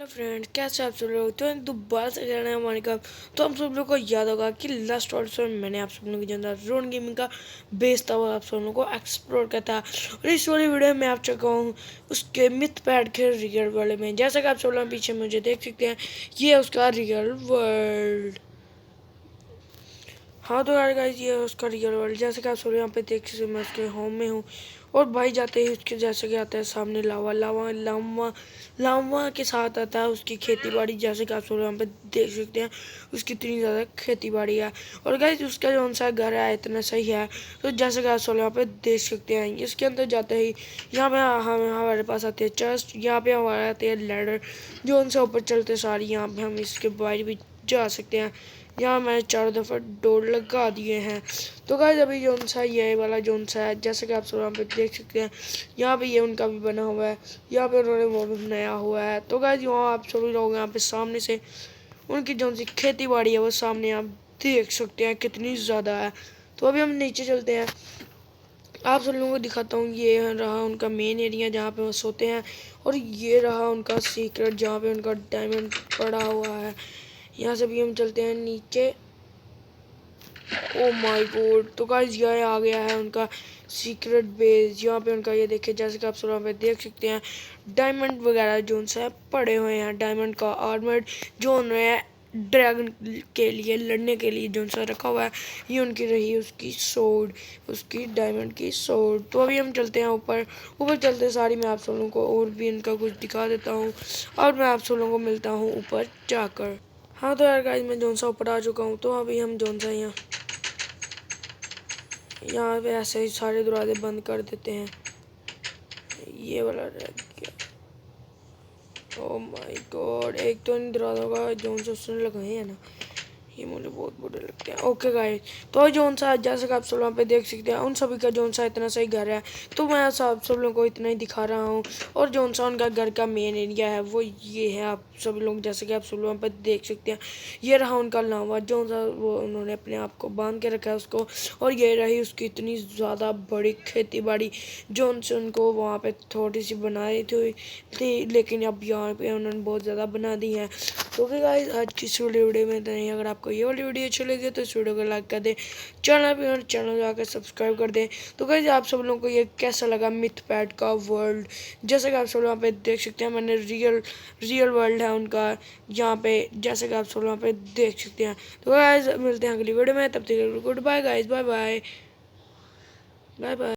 Hello friends, कैसे आप सब लोग। तो दोबारा से जाना है हमारे का। तो हम सब लोग को याद होगा कि लास्ट ऑडिशन में मैंने आप सब लोगों के अंदर ड्रोन गेमिंग का बेस था, वो आप सब लोगों को एक्सप्लोर करता था। और इस वाली वीडियो में आप चुका हूँ उसके मिथ पैड के रियल वर्ल्ड में। जैसा कि आप सब लोग पीछे मुझे देख सकते हैं, ये है उसका रियल वर्ल्ड। हाँ तो यार गाइस, ये है उसका रियल वर्ल्ड। जैसे कि आप सब यहाँ पे देख सकते हैं, मैं उसके होम में हूँ। और भाई जाते ही उसके जैसे कि आता है सामने लावा लावा लावा लावा के साथ आता है उसकी खेती बाड़ी। जैसे कि आप सब यहाँ पे देख सकते हैं, उसकी इतनी ज़्यादा खेती बाड़ी है। और गाइस उसका जो सा घर है इतना सही है। तो जैसे कि आप सब यहाँ पे देख सकते हैं, इसके अंदर जाते ही यहाँ पे हमारे पास आते हैं चेस्ट। यहाँ पे हमारे आते हैं लैडर, जो उनसे ऊपर चलते सारी यहाँ पे हम इसके बाहर भी जा सकते हैं। यहाँ मैंने चारों दफ़ा डोर लगा दिए हैं। तो गाइस अभी जो सा ये वाला जो सा है, जैसे कि आप सब यहाँ पे देख सकते हैं, यहाँ पे ये उनका भी बना हुआ है। यहाँ पे उन्होंने वो भी बनाया हुआ है। तो गाइस यहाँ आप सभी लोग यहाँ पे सामने से उनकी जो सी खेती बाड़ी है वो सामने आप देख सकते हैं कितनी ज़्यादा है। तो अभी हम नीचे चलते हैं, आप सब लोगों को दिखाता हूँ। ये रहा उनका मेन एरिया जहाँ पे वो सोते हैं, और ये रहा उनका सीक्रेट जहाँ पे उनका डायमंड पड़ा हुआ है। यहाँ से भी हम चलते हैं नीचे। ओ माय गॉड, तो गाइस ये आ गया है उनका सीक्रेट बेस। यहाँ पे उनका ये देखिए, जैसे कि आप सब यहाँ पे देख सकते हैं, डायमंड वगैरह जो उनसे पड़े हुए हैं। डायमंड का आर्मर जो उन्होंने ड्रैगन के लिए लड़ने के लिए जो उनसा रखा हुआ है, ये उनकी रही उसकी सोर्ड, उसकी डायमंड की सोर्ड। तो अभी हम चलते हैं ऊपर। ऊपर चलते सारी मैं आप सब लोगों को और भी इनका कुछ दिखा देता हूँ, और मैं आप सब लोगों को मिलता हूँ ऊपर जाकर। हाँ तो यार गाइस, मैं जोन सा ऊपर आ चुका हूँ। तो अभी हम जोन सा यहाँ पे ऐसे ही सारे दरवाजे बंद कर देते हैं। ये वाला रह गया। ओह माय गॉड, एक तो इन दरवाजों का जोन से उसने लगाए हैं ना, ये मुझे बहुत बुरे लगते हैं। ओके गाइस, तो जोन सा जैसे कि आप सब लोगों पे देख सकते हैं, उन सभी का जोन सा इतना सही घर है। तो मैं आप सब लोगों को इतना ही दिखा रहा हूँ। और जोन सा उनका घर का मेन एरिया है वो ये है। आप सभी लोग जैसे कि आप सब लोगों पे देख सकते हैं, ये रहा उनका लावा जोन सा, वो उन्होंने अपने आप को बांध के रखा है उसको। और ये रही उसकी इतनी ज़्यादा बड़ी खेती बाड़ी जोन से उनको वहाँ पे थोड़ी सी बनाई थी, लेकिन अब यहाँ पे उन्होंने बहुत ज़्यादा बना दी है। तो फिर गाइस आज की इस वीडियो में नहीं, अगर आपको ये वाली वीडियो अच्छी लगी तो इस वीडियो को लाइक कर दें, चैनल जाकर सब्सक्राइब कर दें। तो गाइस आप सब लोगों को ये कैसा लगा मिथ पैड का वर्ल्ड। जैसे कि आप सब लोग पे देख सकते हैं, मैंने रियल वर्ल्ड है उनका यहाँ पे, जैसे कि आप सब लोग पे देख सकते हैं। तो गाइस मिलते हैं अगली वीडियो में, तब तक good bye guys, bye bye bye bye.